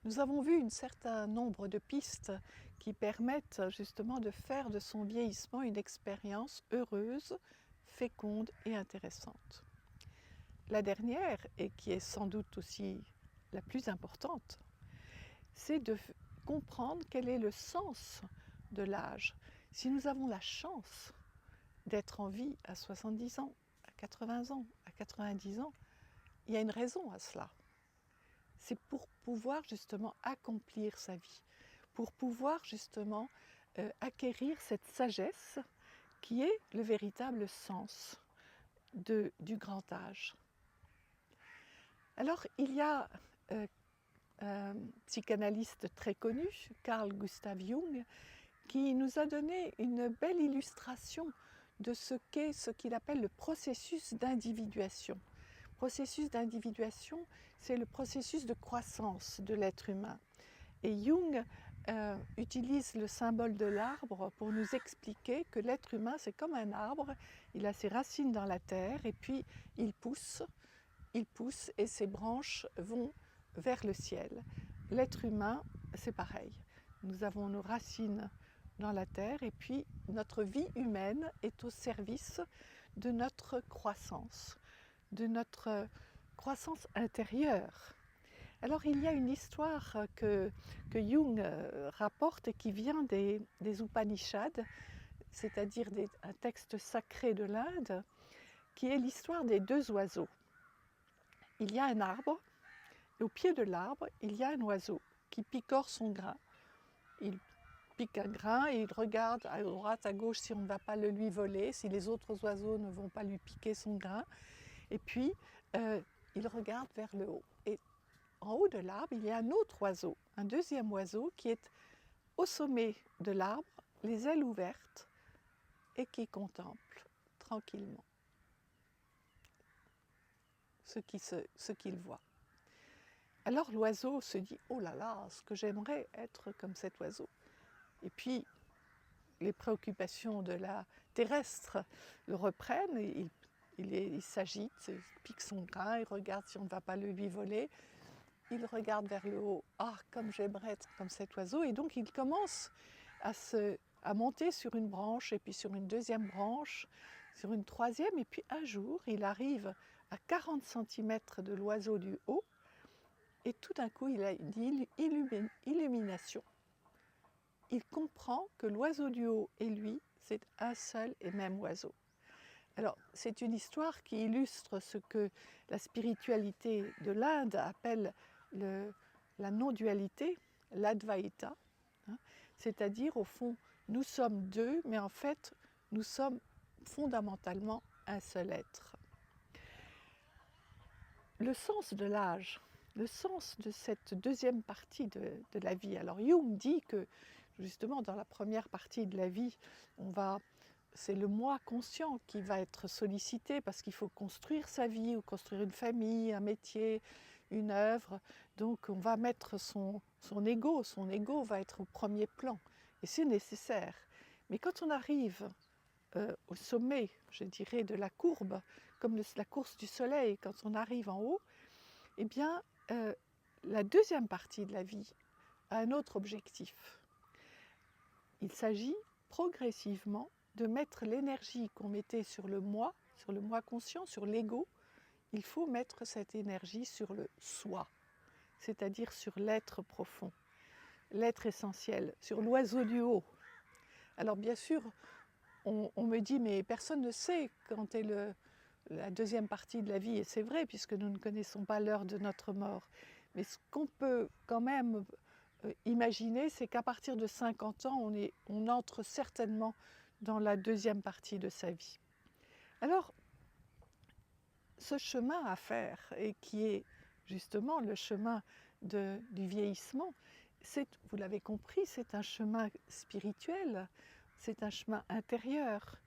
Nous avons vu un certain nombre de pistes qui permettent justement de faire de son vieillissement une expérience heureuse, féconde et intéressante. La dernière, et qui est sans doute aussi la plus importante, c'est de comprendre quel est le sens de l'âge. Si nous avons la chance d'être en vie à 70 ans, à 80 ans, à 90 ans, il y a une raison à cela. C'est pour pouvoir justement accomplir sa vie, pour pouvoir justement acquérir cette sagesse qui est le véritable sens du grand âge. Alors il y a un psychanalyste très connu, Carl Gustav Jung, qui nous a donné une belle illustration de ce qu'est ce qu'il appelle le processus d'individuation. Processus d'individuation, c'est le processus de croissance de l'être humain. Et Jung utilise le symbole de l'arbre pour nous expliquer que l'être humain, c'est comme un arbre, il a ses racines dans la terre et puis il pousse et ses branches vont vers le ciel. L'être humain, c'est pareil. Nous avons nos racines dans la terre et puis notre vie humaine est au service de notre croissance intérieure. Alors il y a une histoire que Jung rapporte et qui vient des Upanishads, c'est-à-dire un texte sacré de l'Inde, qui est l'histoire des deux oiseaux. Il y a un arbre, et au pied de l'arbre, il y a un oiseau qui picore son grain. Il pique un grain et il regarde à droite, à gauche si on ne va pas le lui voler, si les autres oiseaux ne vont pas lui piquer son grain. Et puis, il regarde vers le haut. Et en haut de l'arbre, il y a un autre oiseau, un deuxième oiseau qui est au sommet de l'arbre, les ailes ouvertes, et qui contemple tranquillement ce qu'il voit. Alors l'oiseau se dit « Oh là là, ce que j'aimerais être comme cet oiseau !» Et puis, les préoccupations de la terrestre le reprennent, et il s'agite, il pique son grain, il regarde si on ne va pas le lui voler. Il regarde vers le haut, « Ah, comme j'aimerais être comme cet oiseau !» Et donc il commence à monter sur une branche, et puis sur une deuxième branche, sur une troisième, et puis un jour, il arrive à 40 cm de l'oiseau du haut, et tout d'un coup, il a une illumination. Il comprend que l'oiseau du haut et lui, c'est un seul et même oiseau. Alors, c'est une histoire qui illustre ce que la spiritualité de l'Inde appelle la non-dualité, l'Advaita, hein, c'est-à-dire, au fond, nous sommes deux, mais en fait, nous sommes fondamentalement un seul être. Le sens de l'âge, le sens de cette deuxième partie de la vie. Alors Jung dit que, justement, dans la première partie de la vie, c'est le moi conscient qui va être sollicité parce qu'il faut construire sa vie ou construire une famille, un métier, une œuvre. Donc on va mettre son ego va être au premier plan et c'est nécessaire. Mais quand on arrive au sommet, je dirais, de la courbe, comme la course du soleil, quand on arrive en haut, eh bien, la deuxième partie de la vie a un autre objectif. Il s'agit progressivement de mettre l'énergie qu'on mettait sur le moi conscient, sur l'ego, il faut mettre cette énergie sur le soi, c'est-à-dire sur l'être profond, l'être essentiel, sur l'oiseau du haut. Alors bien sûr, on me dit, mais personne ne sait quand est la deuxième partie de la vie, et c'est vrai, puisque nous ne connaissons pas l'heure de notre mort. Mais ce qu'on peut quand même imaginer, c'est qu'à partir de 50 ans, on entre certainement dans la deuxième partie de sa vie. Alors, ce chemin à faire, et qui est justement le chemin du vieillissement, vous l'avez compris, c'est un chemin spirituel, c'est un chemin intérieur.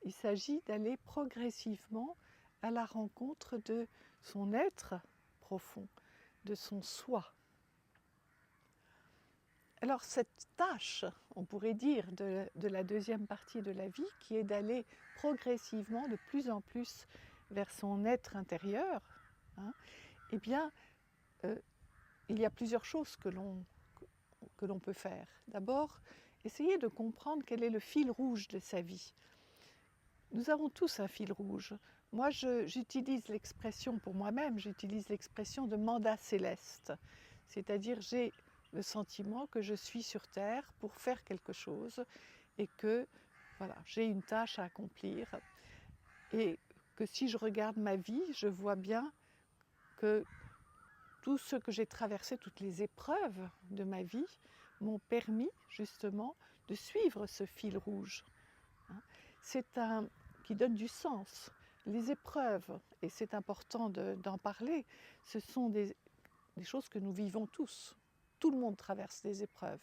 Il s'agit d'aller progressivement à la rencontre de son être profond, de son soi. Alors cette tâche, on pourrait dire, de la deuxième partie de la vie, qui est d'aller progressivement de plus en plus vers son être intérieur, hein, eh bien, il y a plusieurs choses que l'on peut faire. D'abord, essayer de comprendre quel est le fil rouge de sa vie. Nous avons tous un fil rouge. Moi, j'utilise l'expression pour moi-même, j'utilise l'expression de mandat céleste. C'est-à-dire, j'ai le sentiment que je suis sur Terre pour faire quelque chose et que voilà, j'ai une tâche à accomplir. Et que si je regarde ma vie, je vois bien que tout ce que j'ai traversé, toutes les épreuves de ma vie, m'ont permis justement de suivre ce fil rouge. C'est qui donne du sens. Les épreuves, et c'est important d'en parler, ce sont des choses que nous vivons tous. Tout le monde traverse des épreuves.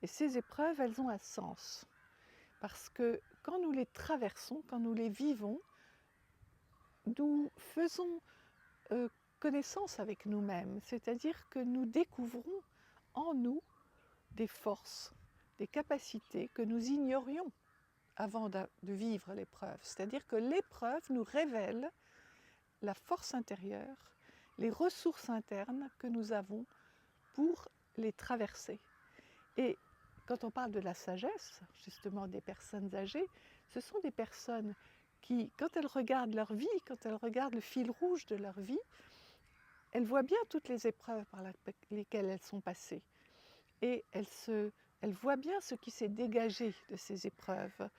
Et ces épreuves, elles ont un sens. Parce que quand nous les traversons, quand nous les vivons, nous faisons connaissance avec nous-mêmes. C'est-à-dire que nous découvrons en nous des forces, des capacités que nous ignorions avant de vivre l'épreuve. C'est-à-dire que l'épreuve nous révèle la force intérieure, les ressources internes que nous avons pour les traverser. Et quand on parle de la sagesse, justement des personnes âgées, ce sont des personnes qui, quand elles regardent leur vie, quand elles regardent le fil rouge de leur vie, elles voient bien toutes les épreuves par lesquelles elles sont passées. Et elles voient bien ce qui s'est dégagé de ces épreuves.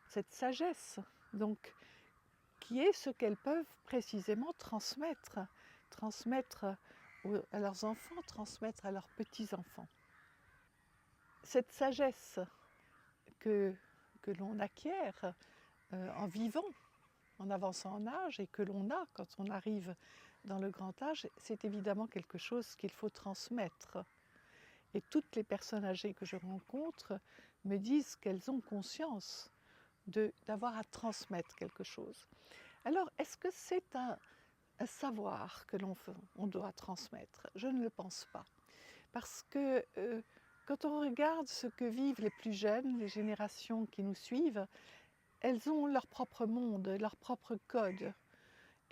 Cette sagesse, donc, qui est ce qu'elles peuvent précisément transmettre à leurs enfants, transmettre à leurs petits-enfants. Cette sagesse que l'on acquiert en vivant, en avançant en âge, et que l'on a quand on arrive dans le grand âge, c'est évidemment quelque chose qu'il faut transmettre. Et toutes les personnes âgées que je rencontre me disent qu'elles ont conscience d'avoir à transmettre quelque chose. Alors, est-ce que c'est un savoir que on doit transmettre? Je ne le pense pas. Parce que quand on regarde ce que vivent les plus jeunes, les générations qui nous suivent, elles ont leur propre monde, leur propre code.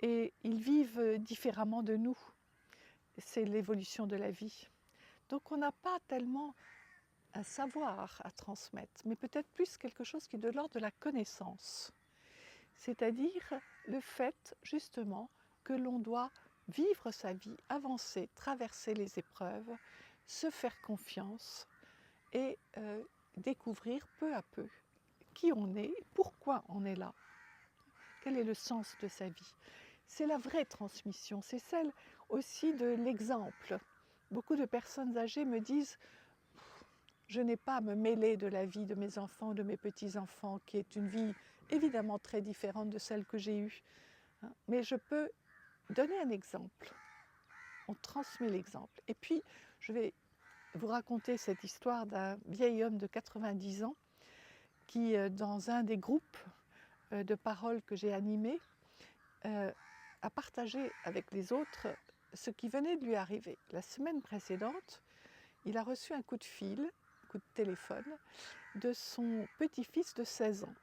Et ils vivent différemment de nous. C'est l'évolution de la vie. Donc on n'a pas tellement un savoir à transmettre, mais peut-être plus quelque chose qui est de l'ordre de la connaissance. C'est-à-dire le fait, justement, que l'on doit vivre sa vie, avancer, traverser les épreuves, se faire confiance et découvrir peu à peu qui on est, pourquoi on est là, quel est le sens de sa vie. C'est la vraie transmission, c'est celle aussi de l'exemple. Beaucoup de personnes âgées me disent « Je n'ai pas à me mêler de la vie de mes enfants, de mes petits-enfants, qui est une vie évidemment très différente de celle que j'ai eue. Mais je peux donner un exemple. » On transmet l'exemple. Et puis, je vais vous raconter cette histoire d'un vieil homme de 90 ans qui, dans un des groupes de parole que j'ai animé, a partagé avec les autres ce qui venait de lui arriver. La semaine précédente, il a reçu un coup de fil, un coup de téléphone, de son petit-fils de 16 ans,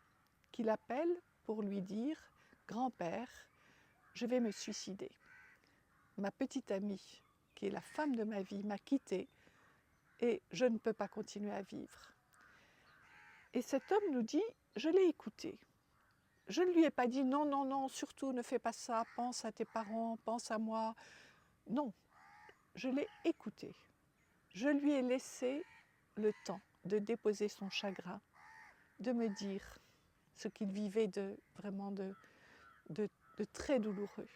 qui l'appelle pour lui dire « Grand-père, je vais me suicider. Ma petite amie, qui est la femme de ma vie, m'a quittée et je ne peux pas continuer à vivre. » Et cet homme nous dit « Je l'ai écouté. Je ne lui ai pas dit « Non, non, non, surtout ne fais pas ça, pense à tes parents, pense à moi. » Non, je l'ai écouté. Je lui ai laissé le temps de déposer son chagrin, de me dire ce qu'il vivait vraiment de très douloureux.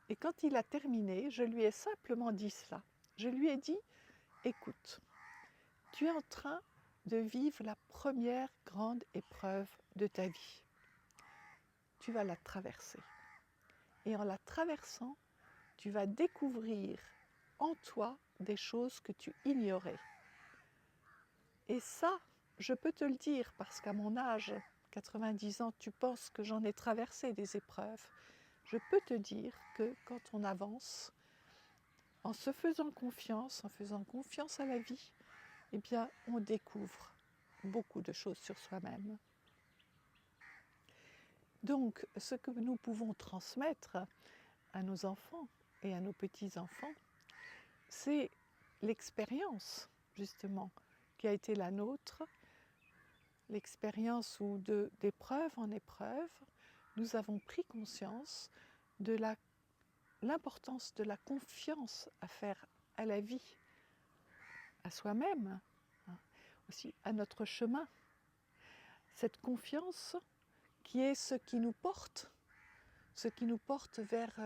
Et quand il a terminé, je lui ai simplement dit cela. Je lui ai dit « Écoute, tu es en train de vivre la première grande épreuve de ta vie. Tu vas la traverser. Et en la traversant, tu vas découvrir en toi des choses que tu ignorais. Et ça, je peux te le dire parce qu'à mon âge, 90 ans, tu penses que j'en ai traversé des épreuves. Je peux te dire que quand on avance, en se faisant confiance à la vie, eh bien, on découvre beaucoup de choses sur soi-même. Donc, ce que nous pouvons transmettre à nos enfants et à nos petits-enfants, c'est l'expérience, justement, qui a été la nôtre, l'expérience où d'épreuve en épreuve, nous avons pris conscience de l'importance de la confiance à faire à la vie, à soi-même, hein, aussi à notre chemin. Cette confiance qui est ce qui nous porte vers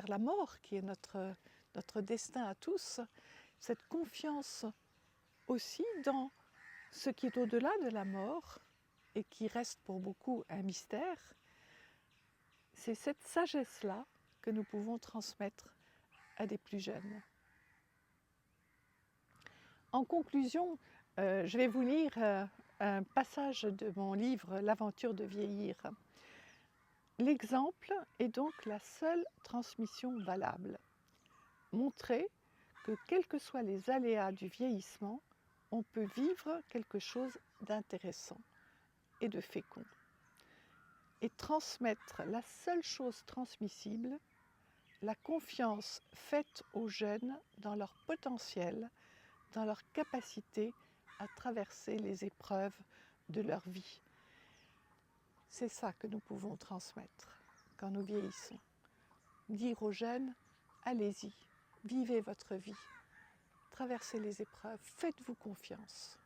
la mort, qui est notre destin à tous. Cette confiance aussi dans ce qui est au-delà de la mort et qui reste pour beaucoup un mystère. C'est cette sagesse-là que nous pouvons transmettre à des plus jeunes. En conclusion, je vais vous lire un passage de mon livre « L'aventure de vieillir ». L'exemple est donc la seule transmission valable. Montrer que quels que soient les aléas du vieillissement, on peut vivre quelque chose d'intéressant et de fécond. Et transmettre la seule chose transmissible, la confiance faite aux jeunes dans leur potentiel, dans leur capacité à traverser les épreuves de leur vie. C'est ça que nous pouvons transmettre quand nous vieillissons. Dire aux jeunes, allez-y, vivez votre vie, traversez les épreuves, faites-vous confiance.